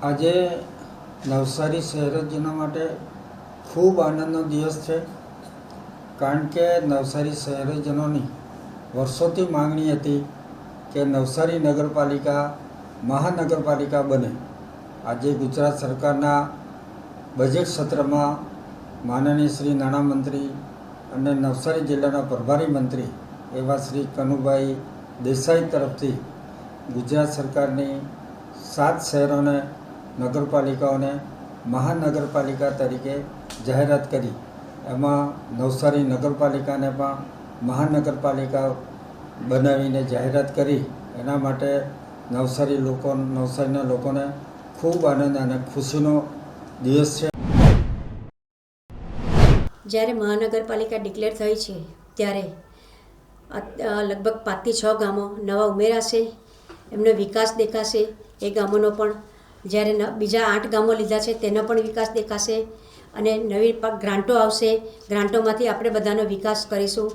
આજે નવસારી શહેરજનો માટે ખૂબ આનંદનો દિવસ છે, કારણ કે નવસારી શહેરજનોની વર્ષોથી માંગણી હતી કે નવસારી નગરપાલિકા મહાનગરપાલિકા બને. આજે ગુજરાત સરકારના બજેટ સત્રમાં માનનીય શ્રી નાણામંત્રી અને નવસારી જિલ્લાના પ્રભારી મંત્રી એવા શ્રી કનુભાઈ દેસાઈ તરફથી ગુજરાત સરકારની 7 શહેરોને નગરપાલિકાઓને મહાનગરપાલિકા તરીકે જાહેરાત કરી. એમાં નવસારી નગરપાલિકાને પણ મહાનગરપાલિકા બનાવીને જાહેરાત કરી. એના માટે નવસારીના લોકોને ખૂબ આનંદ અને ખુશીનો દિવસ છે. જ્યારે મહાનગરપાલિકા ડિક્લેર થઈ છે ત્યારે લગભગ 5 થી 6 ગામો નવા ઉમેરાશે, એમનો વિકાસ દેખાશે. એ ગામોનો પણ જ્યારે બીજા 8 ગામો લીધા છે તેનો પણ વિકાસ દેખાશે અને નવી ગ્રાન્ટો આવશે. ગ્રાન્ટોમાંથી આપણે બધાનો વિકાસ કરીશું,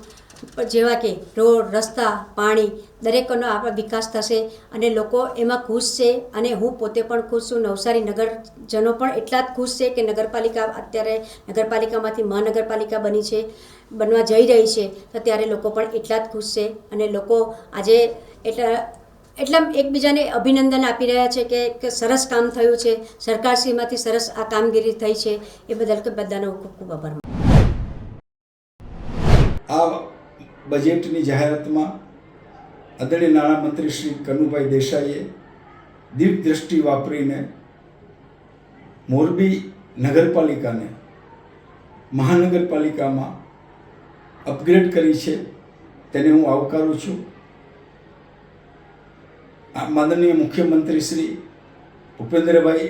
જેવા કે રોડ, રસ્તા, પાણી, દરેકનો આપણે વિકાસ થશે અને લોકો એમાં ખુશ છે અને હું પોતે પણ ખુશ છું. નવસારી નગરજનો પણ એટલા જ ખુશ છે કે નગરપાલિકા અત્યારે નગરપાલિકામાંથી મહાનગરપાલિકા બનવા જઈ રહી છે, તો ત્યારે લોકો પણ એટલા જ ખુશ છે અને લોકો આજે એટલા એકબીજાને અભિનંદન આપી રહ્યા છે કે સરસ કામ થયું છે, સરકારશ્રીમાંથી સરસ આ કામગીરી થઈ છે. એ બદલ બધાનો ખૂબ ખૂબ આભાર. આ બજેટની જાહેરાતમાં આદરણીય નાણામંત્રી શ્રી કનુભાઈ દેસાઈએ દીર્ઘદ્રષ્ટિ વાપરીને મોરબી નગરપાલિકાને મહાનગરપાલિકામાં અપગ્રેડ કરી છે. તેને હું આવકારું છું. માનનીય મુખ્યમંત્રી શ્રી ભૂપેન્દ્રભાઈ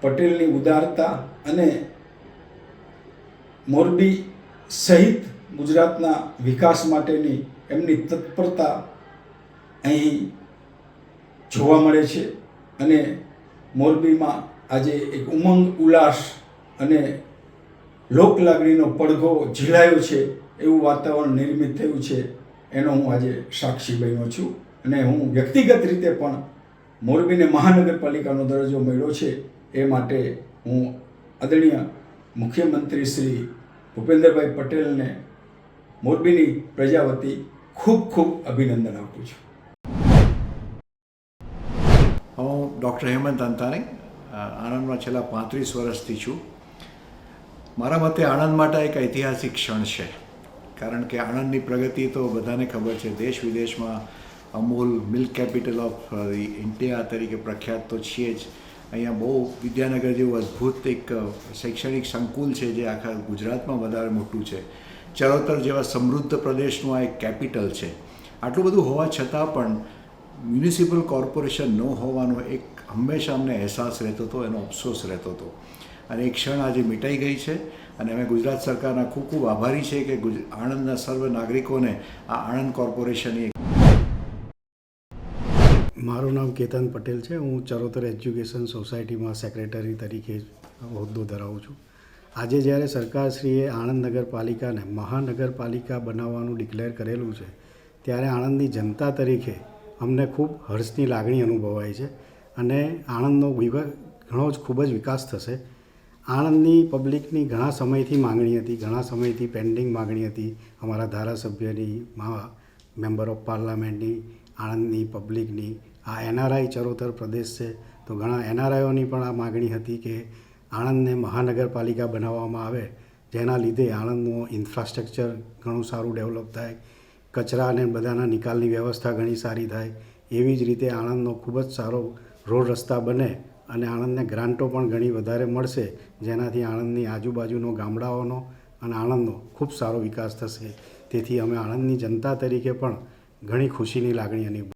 પટેલની ઉદારતા અને મોરબી સહિત ગુજરાતના વિકાસ માટેની એમની તત્પરતા અહીં જોવા મળે છે અને મોરબીમાં આજે એક ઉમંગ, ઉલ્લાસ અને લોકલાગણીનો પડઘો ઝીલાયો છે એવું વાતાવરણ નિર્મિત થયું છે. એનો હું આજે સાક્ષી બન્યો છું અને હું વ્યક્તિગત રીતે પણ મોરબીને મહાનગરપાલિકાનો દરજ્જો મળ્યો છે એ માટે હું આદરણીય મુખ્યમંત્રી શ્રી ભૂપેન્દ્રભાઈ પટેલને મોરબીની પ્રજા વતી ખૂબ ખૂબ અભિનંદન આપું છું. હું ડૉક્ટર હેમંત અંતાણી આણંદમાં છેલ્લા 35 વર્ષથી છું. મારા મતે આણંદ માટે એક ઐતિહાસિક ક્ષણ છે, કારણ કે આણંદની પ્રગતિ તો બધાને ખબર છે. દેશ વિદેશમાં Amul milk capital of India તરીકે પ્રખ્યાત તો છીએ જ. અહીંયા બહુ વિદ્યાનગર જેવું અદ્ભુત એક શૈક્ષણિક સંકુલ છે જે આખા ગુજરાતમાં વધારે મોટું છે. ચરોતર જેવા સમૃદ્ધ પ્રદેશનું આ એક કેપિટલ છે. આટલું બધું હોવા છતાં પણ મ્યુનિસિપલ કોર્પોરેશન ન હોવાનો એક હંમેશા અમને અહેસાસ રહેતો હતો, એનો અફસોસ રહેતો હતો અને એ ક્ષણ આજે મિટાઈ ગઈ છે અને અમે ગુજરાત સરકારના ખૂબ ખૂબ આભારી છે કે આણંદના સર્વ નાગરિકોને આ આણંદ કોર્પોરેશનની. મારું નામ કેતન પટેલ છે. હું ચરોતર એજ્યુકેશન સોસાયટીમાં સેક્રેટરી તરીકે હોદ્દો ધરાવું છું. આજે જ્યારે સરકારશ્રીએ આણંદ નગરપાલિકાને મહાનગરપાલિકા બનાવવાનું ડિક્લેર કરેલું છે, ત્યારે આણંદની જનતા તરીકે અમને ખૂબ હર્ષની લાગણી અનુભવાય છે અને આણંદનો ખૂબ જ વિકાસ થશે. આણંદની પબ્લિકની ઘણા સમયથી માગણી હતી, ઘણા સમયથી પેન્ડિંગ માગણી હતી. અમારા ધારાસભ્યની, મેમ્બર ઓફ પાર્લામેન્ટની, આણંદની પબ્લિકની. આ એનઆરઆઈ ચરોતર પ્રદેશ છે, તો ઘણા એનઆરઆઈઓની પણ આ માગણી હતી કે આણંદને મહાનગરપાલિકા બનાવવામાં આવે, જેના લીધે આણંદનું ઇન્ફ્રાસ્ટ્રક્ચર ઘણું સારું ડેવલપ થાય, કચરા અને બધાના નિકાલની વ્યવસ્થા ઘણી સારી થાય. એવી જ રીતે આણંદનો ખૂબ જ સારો રોડ રસ્તા બને અને આણંદને ગ્રાન્ટો પણ ઘણી વધારે મળશે, જેનાથી આણંદની આજુબાજુનો ગામડાઓનો અને આણંદનો ખૂબ સારો વિકાસ થશે. તેથી અમે આણંદની જનતા તરીકે પણ ઘણી ખુશીની લાગણી અનુભવી.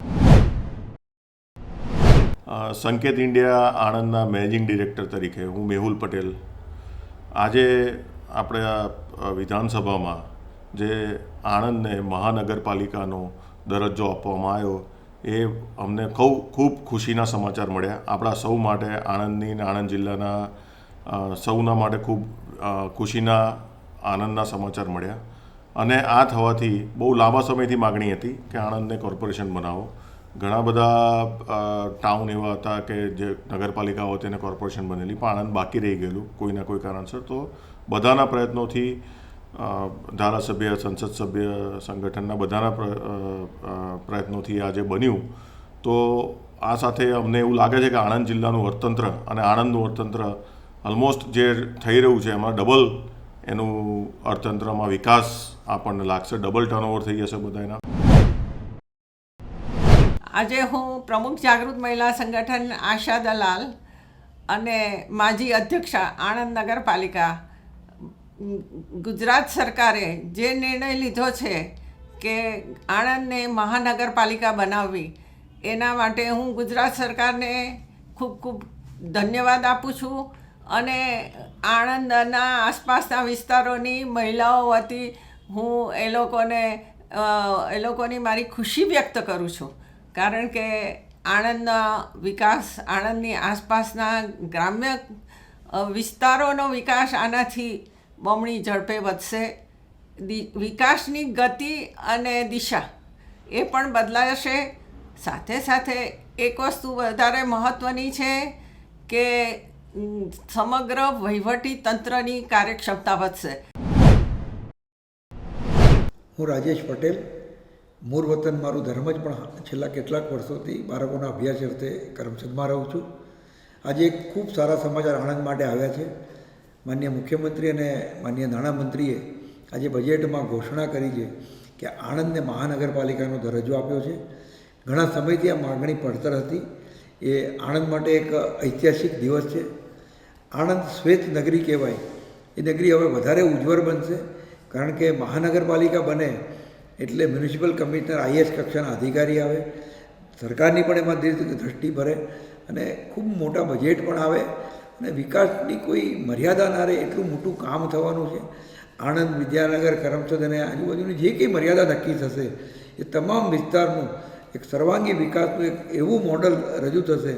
સંકેત ઇન્ડિયા આણંદના મેનેજિંગ ડિરેક્ટર તરીકે હું મેહુલ પટેલ. આજે આપણે વિધાનસભામાં જે આણંદને મહાનગરપાલિકાનો દરજ્જો આપવામાં આવ્યો એ અમને ખૂબ ખુશીના સમાચાર મળ્યા. આપણા સૌ માટે, આણંદની અને આણંદ જિલ્લાના સૌના માટે ખૂબ ખુશીના, આનંદના સમાચાર મળ્યા અને આ થવાથી બહુ લાંબા સમયથી માગણી હતી કે આણંદને કોર્પોરેશન બનાવો ઘણા બધા ટાઉન એવા હતા કે જે નગરપાલિકાઓ તેને કોર્પોરેશન બનેલી, પણ આણંદ બાકી રહી ગયેલું કોઈના કોઈ કારણસર. તો બધાના પ્રયત્નોથી ધારાસભ્ય, સંસદ સભ્ય, સંગઠનના બધાના પ્રયત્નોથી આજે બન્યું. તો આ સાથે અમને એવું લાગે છે કે આણંદ જિલ્લાનું અર્થતંત્ર અને આણંદનું અર્થતંત્ર ઓલમોસ્ટ જે થઈ રહ્યું છે એમાં ડબલ એનું અર્થતંત્રમાં વિકાસ આપણને લાગશે, ડબલ ટર્નઓવર થઈ જશે બધાના. આજે હું પ્રમુખ જાગૃત મહિલા સંગઠન આશા દલાલ અને માજી અધ્યક્ષા આણંદ નગરપાલિકા, ગુજરાત સરકારે જે નિર્ણય લીધો છે કે આણંદને મહાનગરપાલિકા બનાવવી, એના માટે હું ગુજરાત સરકારને ખૂબ ખૂબ ધન્યવાદ આપું છું. અને આણંદના આસપાસના વિસ્તારોની મહિલાઓ વતી હું એ લોકોની મારી ખુશી વ્યક્ત કરું છું. કારણ કે આણંદના વિકાસ, આણંદની આસપાસના ગ્રામ્ય વિસ્તારોનો વિકાસ આનાથી બમણી ઝડપે વધશે. વિકાસની ગતિ અને દિશા એ પણ બદલાશે. સાથે સાથે એક વસ્તુ વધારે મહત્ત્વની છે કે સમગ્ર વહીવટી તંત્રની કાર્યક્ષમતા વધશે. હું રાજેશ પટેલ, મૂળ વતન મારું ધર્મ જ, પણ છેલ્લા કેટલાક વર્ષોથી બાળકોના અભ્યાસ અર્થે કરમસદમાં રહું છું. આજે ખૂબ સારા સમાચાર આણંદ માટે આવ્યા છે. માનનીય મુખ્યમંત્રી અને માનનીય નાણામંત્રીએ આજે બજેટમાં ઘોષણા કરી છે કે આણંદને મહાનગરપાલિકાનો દરજ્જો આપ્યો છે. ઘણા સમયથી આ માગણી પડતર હતી. એ આણંદ માટે એક ઐતિહાસિક દિવસ છે. આણંદ શ્વેત નગરી કહેવાય, એ નગરી હવે વધારે ઉજ્જવળ બનશે. કારણ કે મહાનગરપાલિકા બને એટલે મ્યુનિસિપલ કમિશનર IAS કક્ષાના અધિકારી આવે, સરકારની પણ એમાં દ્રષ્ટિ ભરે અને ખૂબ મોટા બજેટ પણ આવે અને વિકાસની કોઈ મર્યાદા ના રહે એટલું મોટું કામ થવાનું છે. આણંદ, વિદ્યાનગર, કરમસદ અને આજુબાજુની જે કંઈ મર્યાદા નક્કી થશે એ તમામ વિસ્તારનું એક સર્વાંગી વિકાસનું એક એવું મોડલ રજૂ થશે.